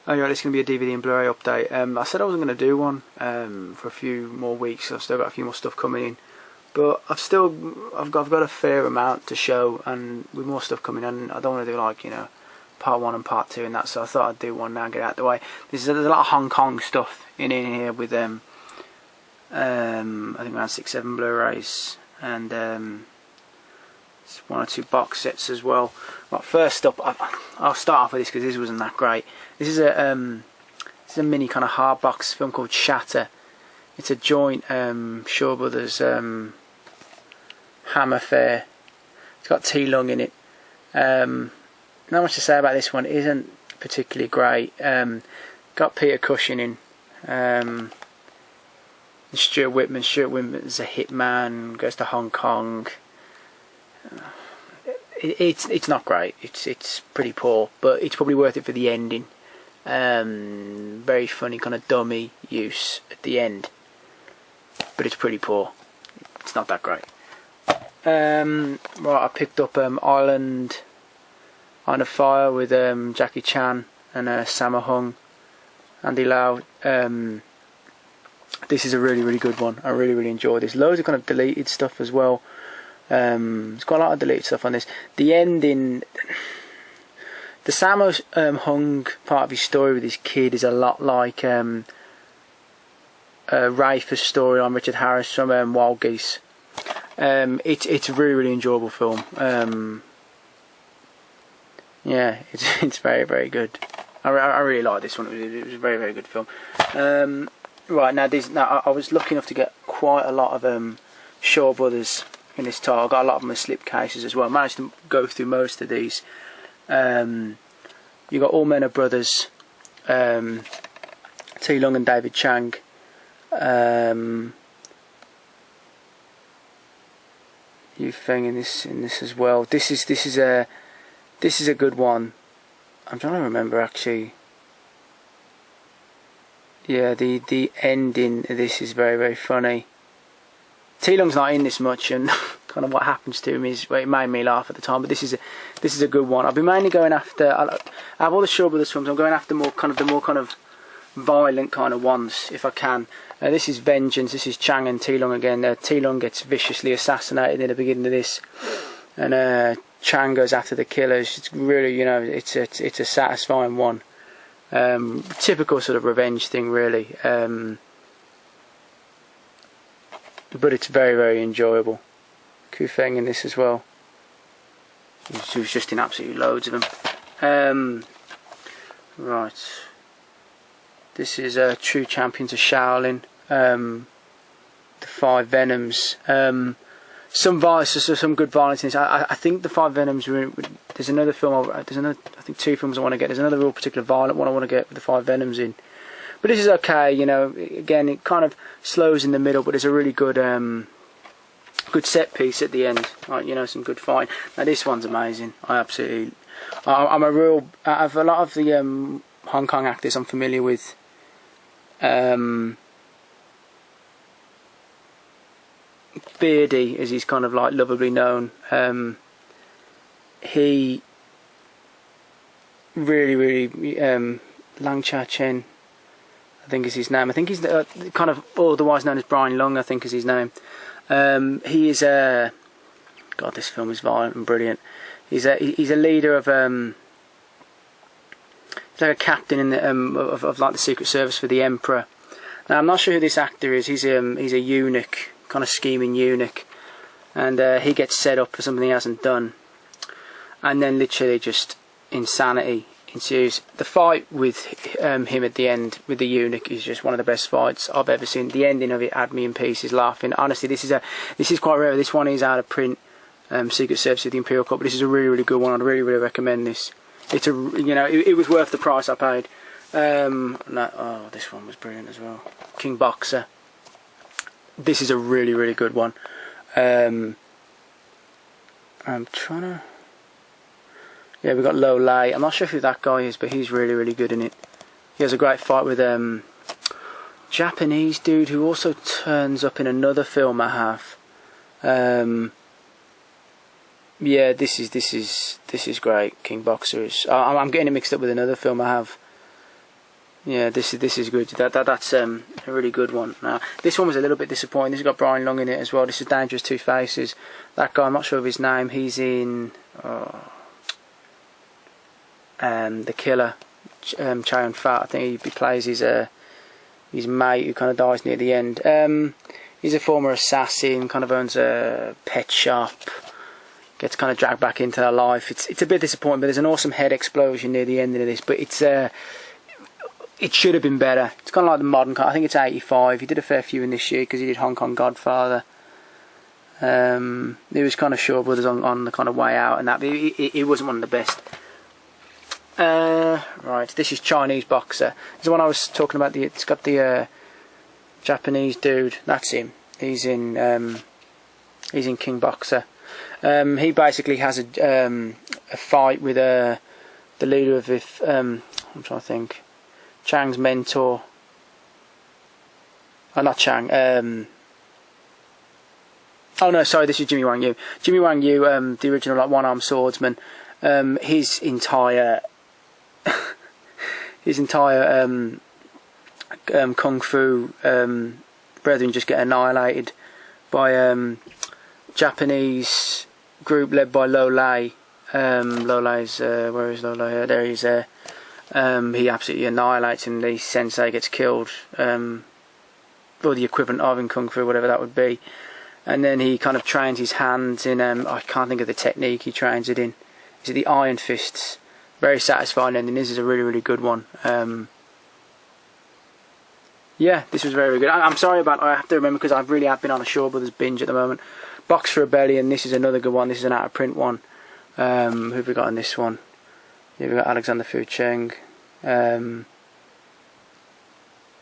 Oh yeah, this is going to be a DVD and Blu-ray update. I said I wasn't going to do one for a few more weeks. I've still got a few more stuff coming in, but I've got a fair amount to show, and with more stuff coming in, I don't want to do like part 1 and part 2 and that. So I thought I'd do one now and get it out of the way. There's a lot of Hong Kong stuff in here with I think around 6-7 Blu-rays and 1 or 2 box sets as well. Right, first up, I'll start off with this because this wasn't that great. This is a mini kind of hard box film called Shatter. It's a joint Shaw Brothers Hammer Fair. It's got T-Lung in it. Not much to say about this one. It isn't particularly great. Got Peter Cushing in. Stuart Whitman. Stuart Whitman's a hitman. Goes to Hong Kong. It's not great. It's pretty poor, but it's probably worth it for the ending. Very funny kind of dummy use at the end, but it's pretty poor. It's not that great. Right, I picked up Island on a Fire with Jackie Chan and Sammo Hung, Andy Lau. This is a really good one. I really enjoy this. Loads of kind of deleted stuff as well. There's quite a lot of deleted stuff on this. The ending, the Sammo Hung part of his story with his kid is a lot like Rafer's story on Richard Harris from Wild Geese. It's a really enjoyable film. Yeah, it's very good. I really like this one. It was a very good film. Right, now I was lucky enough to get quite a lot of Shaw Brothers in this tile. I got a lot of them in slip cases as well. I managed to go through most of these. You got All Men Are Brothers, T-Lung and David Chang. Yu Feng in this as well. This is a good one. I'm trying to remember actually. Yeah, the ending of this is very funny. T-Lung's not in this much, and kind of what happens to him is, well, it made me laugh at the time. But this is a good one. I've been mainly going after. I have all the Shaw Brothers films. I'm going after the more kind of violent kind of ones if I can. This is Vengeance. This is Chang and T-Lung again. T-Lung gets viciously assassinated in the beginning of this, and Chang goes after the killers. It's really, it's a satisfying one. Typical sort of revenge thing, really. But it's very enjoyable. Ku Feng in this as well. He was just in absolutely loads of them. Right. This is True Champions of Shaolin. The 5 Venoms. Some good violence in this. I think the 5 Venoms. There's another film. I think 2 films I want to get. There's another real particular violent one I want to get with the 5 Venoms in. But this is okay. Again, it kind of slows in the middle, but it's a really good set piece at the end. Like, some good fight. Now this one's amazing. I'm a real. Out of a lot of the Hong Kong actors I'm familiar with. Beardy, as he's kind of like lovably known, he really Lang Cha Chen, I think is his name. I think he's kind of otherwise known as Brian Lung, I think is his name. He is God, this film is violent and brilliant. He's a leader of he's like a captain in the of like the Secret Service for the Emperor. Now I'm not sure who this actor is. He's a eunuch, kind of scheming eunuch, and he gets set up for something he hasn't done, and then literally just insanity ensues. The fight with him at the end with the eunuch is just one of the best fights I've ever seen. The ending of it had me in pieces laughing. Honestly, this is quite rare. This one is out of print. Secret Service of the Imperial Court, but this is a really good one. I'd really recommend this. It's it was worth the price I paid. This one was brilliant as well. King Boxer. This is a really good one. I'm trying to. Yeah, we got Lo Lei. I'm not sure who that guy is, but he's really good in it. He has a great fight with Japanese dude who also turns up in another film I have. Yeah, this is great. King Boxer is. I'm getting it mixed up with another film I have. Yeah, this is good. That's a really good one. Now, this one was a little bit disappointing. This has got Brian Long in it as well. This is Dangerous Two Faces. That guy, I'm not sure of his name. He's in The Killer, Chow Fat. I think he plays his mate who kind of dies near the end. He's a former assassin, kind of owns a pet shop, gets kind of dragged back into her life. It's a bit disappointing, but there's an awesome head explosion near the end of this. But it should have been better. It's kind of like the modern. I think it's 85. He did a fair few in this year because he did Hong Kong Godfather. It was kind of Shaw Brothers on the kind of way out, and that. But it wasn't one of the best. Right, this is Chinese Boxer. This is the one I was talking about. It's got the Japanese dude. That's him. He's in King Boxer. He basically has a fight with the leader of I'm trying to think. Chang's mentor. Oh, not Chang. Oh no, sorry. This is Jimmy Wang Yu. Jimmy Wang Yu, the original like one-armed swordsman. His entire kung fu brethren just get annihilated by Japanese group led by Lo Lei. Lo Lei's where is Lo Lei? There he is. He absolutely annihilates him. The sensei gets killed, or the equivalent of in kung fu, whatever that would be. And then he kind of trains his hands in. I can't think of the technique he trains it in. Is it the Iron Fists? Very satisfying ending. This is a really, really good one. Yeah, this was very, very good. I'm sorry about. I have to remember because I really have been on a Shaw Brothers binge at the moment. Box for Rebellion. This is another good one. This is an out of print one. Who have we got in this one? Yeah, we've got Alexander Fu Cheng.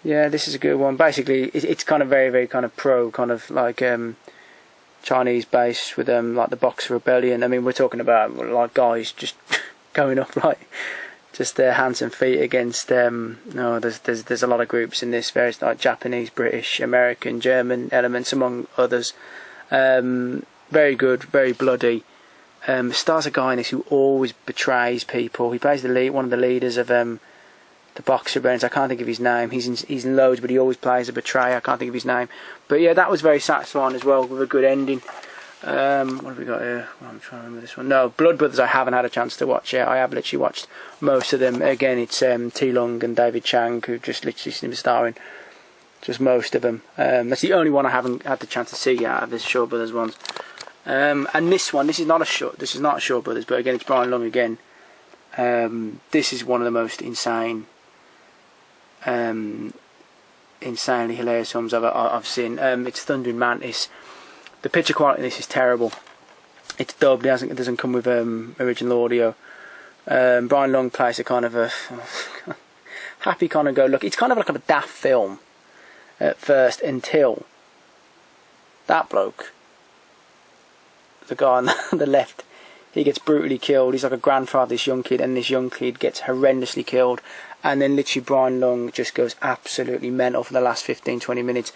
Yeah, this is a good one. Basically, it's kind of very, very kind of pro, kind of like Chinese based with like the Boxer Rebellion. I mean, we're talking about like guys just going up like just their hands and feet against no, there's a lot of groups in this, various like Japanese, British, American, German elements among others. Very good, very bloody. Stars a guy in this who always betrays people. He plays one of the leaders of the Boxer Rebellion. I can't think of his name. He's in loads, but he always plays a betrayer. I can't think of his name. But yeah, that was very satisfying as well, with a good ending. What have we got here? Well, I'm trying to remember this one. No, Blood Brothers I haven't had a chance to watch yet. I have literally watched most of them. Again, it's T. Lung and David Chang who just literally seem to be starring just most of them. That's the only one I haven't had the chance to see yet out of the Shaw Brothers ones. And this one, this is not a Shaw Brothers, but again it's Brian Lung again. This is one of the most insanely hilarious films I've seen. It's Thundering Mantis. The picture quality in this is terrible. It's dubbed. It doesn't come with original audio. Brian Lung plays a kind of a happy kind of go look. It's kind of like a daft film at first until that bloke, the guy on the left, he gets brutally killed. He's like a grandfather, this young kid, and this young kid gets horrendously killed. And then literally Brian Lung just goes absolutely mental for the last 15-20 minutes.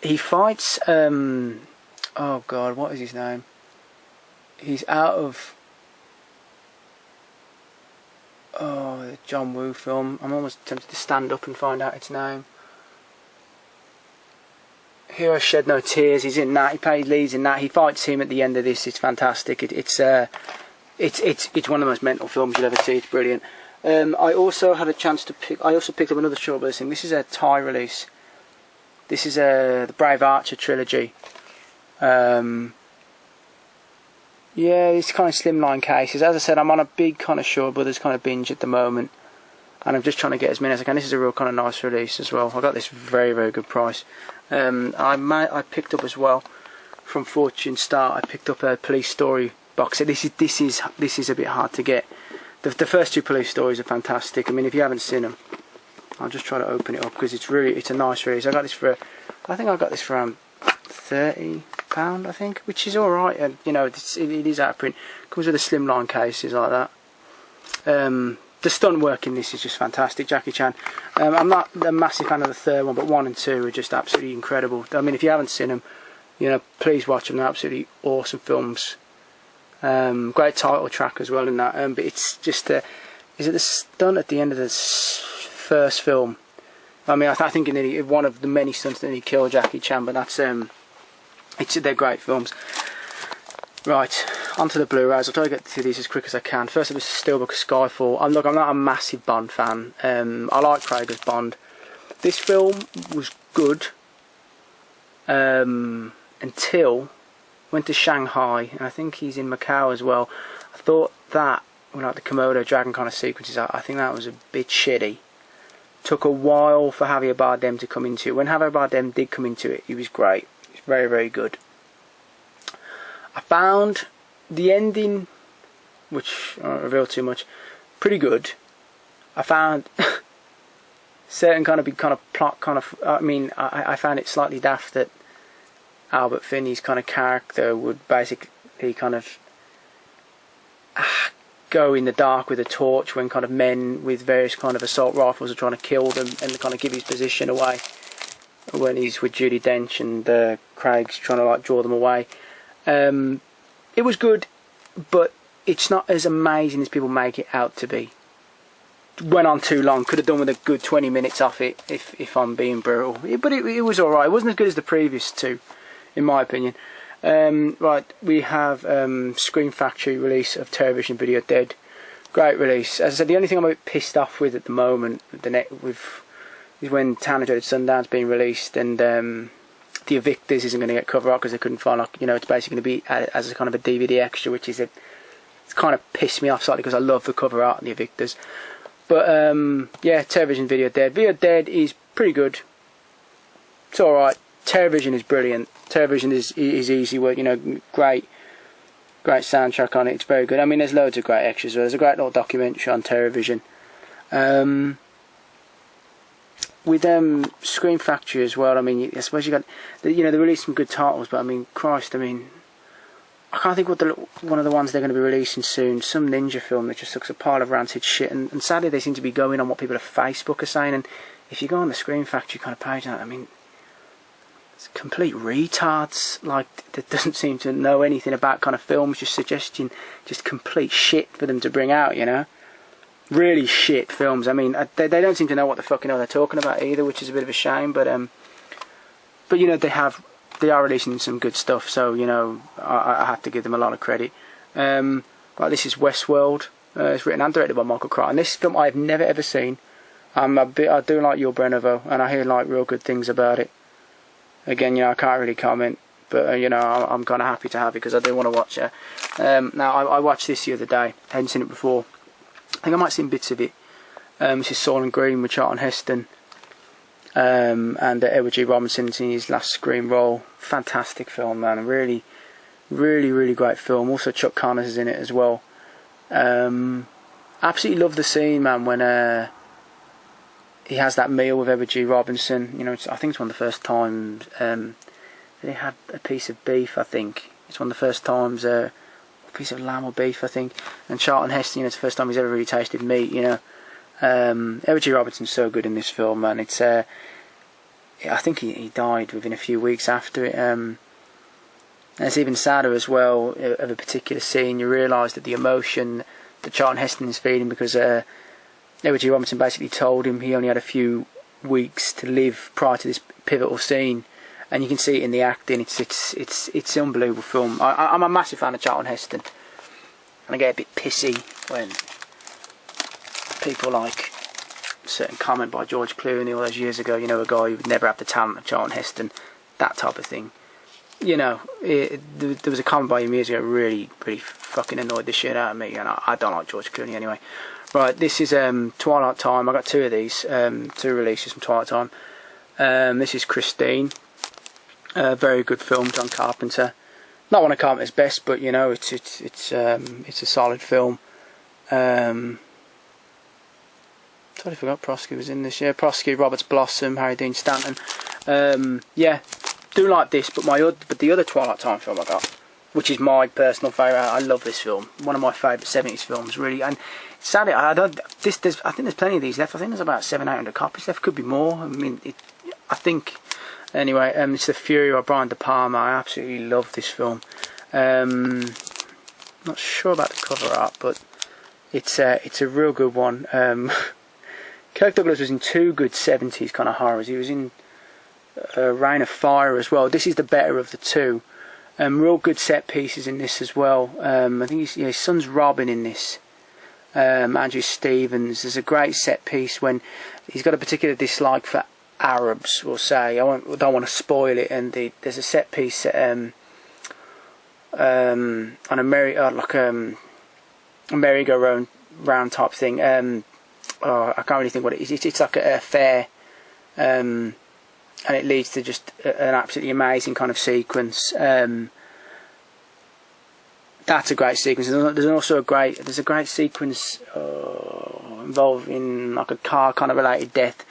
He fights oh god, what is his name? He's out of the John Woo film. I'm almost tempted to stand up and find out its name. Hero Shed No Tears. He's in that. He plays leads in that. He fights him at the end of this. It's fantastic. It's one of the most mental films you'll ever see. It's brilliant. I also had a chance to pick. I also picked up another Shaw Brothers thing. This is a Thai release. This is the Brave Archer trilogy. Yeah, it's kind of slimline cases. As I said, I'm on a big kind of Shaw Brothers kind of binge at the moment, and I'm just trying to get as many as I can. This is a real kind of nice release as well. I got this very, very good price. I picked up as well from Fortune Star. I picked up a Police Story box set. This is a bit hard to get. The first two Police Stories are fantastic. I mean, if you haven't seen them, I'll just try to open it up because it's a nice release. I got this for around £30, I think, which is all right. And you know, it is out of print. Comes with a slimline cases like that. The stunt work in this is just fantastic. Jackie Chan. I'm not a massive fan of the third one, but 1 and 2 are just absolutely incredible. I mean, if you haven't seen them, you know, please watch them. They're absolutely awesome films. Great title track as well in that. But it's just, is it the stunt at the end of the first film. I mean, I think one of the many stunts that he killed Jackie Chan, but that's they're great films. Right, onto the Blu-rays. I'll try to get through these as quick as I can. First up is Steelbooks Skyfall. I'm not a massive Bond fan. I like Craig as Bond. This film was good until went to Shanghai, and I think he's in Macau as well. I thought that, like the Komodo dragon kind of sequences, I think that was a bit shitty. Took a while for Javier Bardem to come into it. When Javier Bardem did come into it, he was great. He was very, very good. I found the ending, which I won't reveal too much, pretty good. I found certain kind of plot I found it slightly daft that Albert Finney's kind of character would basically kind of go in the dark with a torch when kind of men with various kind of assault rifles are trying to kill them, and kind of give his position away when he's with Judi Dench and Craig's trying to like draw them away. It was good, but it's not as amazing as people make it out to be. Went on too long. Could have done with a good 20 minutes off it, if I'm being brutal. But it was alright. It wasn't as good as the previous two, in my opinion. Right, we have Screen Factory release of Television Video Dead. Great release. As I said, the only thing I'm a bit pissed off with at the moment is when Tanner Dreaded Sundown's being released, and The Evictors isn't going to get cover up because they couldn't find, it's basically going to be as a kind of a DVD extra, which is it's kind of pissed me off slightly because I love the cover art and The Evictors. But yeah, Television Video Dead. Video Dead is pretty good. It's alright. Television is brilliant. Television is easy work, great soundtrack on it. It's very good. I mean, there's loads of great extras. There's a great little documentary on Television. With Screen Factory as well, I mean, I suppose you got, they released some good titles, but I mean, Christ, I mean, I can't think what one of the ones they're going to be releasing soon. Some ninja film that just looks a pile of rancid shit, and sadly they seem to be going on what people at Facebook are saying. And if you go on the Screen Factory kind of page, I mean, it's complete retards, like, that doesn't seem to know anything about kind of films, just suggesting just complete shit for them to bring out, really shit films. I mean, they don't seem to know what the fucking hell they're talking about either, which is a bit of a shame. But they are releasing some good stuff, so I have to give them a lot of credit. Like, this is Westworld. It's written and directed by Michael Crichton. This film I've never ever seen. I do like Yul Brynner, and I hear like real good things about it. Again, I can't really comment, but I'm kind of happy to have it because I do want to watch it. Now, I watched this the other day. I hadn't seen it before. I think I might have seen bits of it. This is Soylent Green with Charlton Heston and Edward G. Robinson in his last screen role. Fantastic film, man. Really, really, really great film. Also, Chuck Connors is in it as well. Absolutely love the scene, man, when he has that meal with Edward G. Robinson. I think it's one of the first times they had a piece of beef. I think it's one of the first times a piece of lamb or beef, I think. And Charlton Heston, it's the first time he's ever really tasted meat. Edward G. Robinson's so good in this film, man. It's I think he died within a few weeks after it. And it's even sadder as well of a particular scene. You realise that the emotion that Charlton Heston is feeling because Edward G. Robinson basically told him he only had a few weeks to live prior to this pivotal scene, and you can see it in the acting. It's an unbelievable film. I'm a massive fan of Charlton Heston, and I get a bit pissy when people like a certain comment by George Clooney all those years ago. A guy who would never have the talent of Charlton Heston, that type of thing. There was a comment by him years ago that really, really fucking annoyed the shit out of me, and I don't like George Clooney anyway. Right, this is Twilight Time. I got two of these, two releases from Twilight Time. This is Christine, very good film, John Carpenter. Not one of Carpenter's best, but it's a solid film. Totally forgot Prosky was in this. Yeah, Prosky, Roberts Blossom, Harry Dean Stanton. Yeah, do like this, but the other Twilight Time film I got, which is my personal favourite. I love this film. One of my favourite 70s films, really. And sadly, I think there's plenty of these left. I think there's about 700-800 copies left. Could be more. I mean, I think. Anyway, it's The Fury by Brian De Palma. I absolutely love this film. Not sure about the cover art, but it's a real good one. Kirk Douglas was in 2 good 70s kind of horrors. He was in Reign of Fire as well. This is the better of the 2. Real good set pieces in this as well. I think his son's Robin in this. Andrew Stevens. There's a great set piece when he's got a particular dislike for Arabs, we'll say. I don't want to spoil it. And there's a set piece on a merry-go-round type thing. I can't really think what it is. It's like a fair, and it leads to just an absolutely amazing kind of sequence. That's a great sequence. There's also a great sequence involving like a car kind of related death,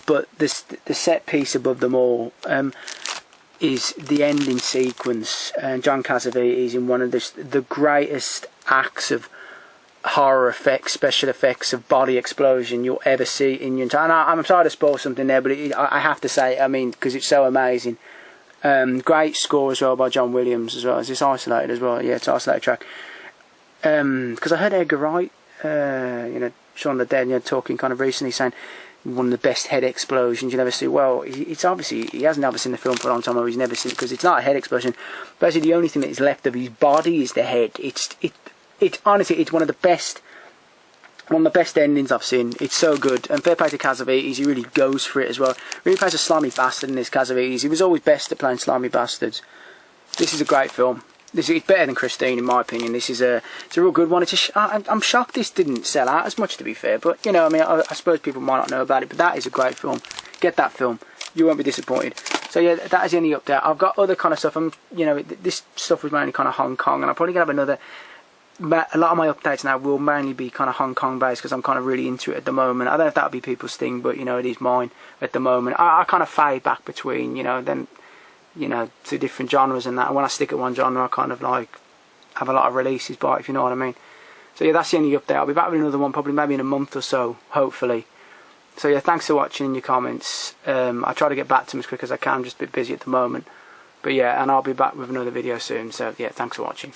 but the set piece above them all is the ending sequence. And John Cassavetes in one of the greatest acts of horror effects, special effects of body explosion you'll ever see in your entire. And I'm sorry to spoil something there, but I have to say, I mean, because it's so amazing. Great score as well by John Williams as well. Is this isolated as well? Yeah, it's isolated track. Because I heard Edgar Wright, Shaun of the Dead, talking kind of recently, saying one of the best head explosions you'll ever see. Well, it's obviously, he hasn't ever seen the film for a long time, or he's never seen it, because it's not a head explosion. Basically, the only thing that is left of his body is the head. It's honestly, it's one of the best endings I've seen. It's so good. And fair play to Cassavetes, he really goes for it as well. Really plays a slimy bastard in this, Cassavetes. He was always best at playing slimy bastards. This is a great film. It's better than Christine, in my opinion. It's a real good one. I'm shocked this didn't sell out as much, to be fair. But, I suppose people might not know about it. But that is a great film. Get that film. You won't be disappointed. So, yeah, that is the only update. I've got other kind of stuff. This stuff was mainly kind of Hong Kong. And I'm probably going to have another... But a lot of my updates now will mainly be kind of Hong Kong based, because I'm kind of really into it at the moment. I don't know if that'll be people's thing, but it is mine at the moment. I kind of fade back between two different genres and that. And when I stick at one genre, I kind of like have a lot of releases by it, if you know what I mean. So yeah, that's the only update. I'll be back with another one probably maybe in a month or so, hopefully. So yeah, thanks for watching in your comments. I try to get back to them as quick as I can. I'm just a bit busy at the moment. But yeah, and I'll be back with another video soon. So yeah, thanks for watching.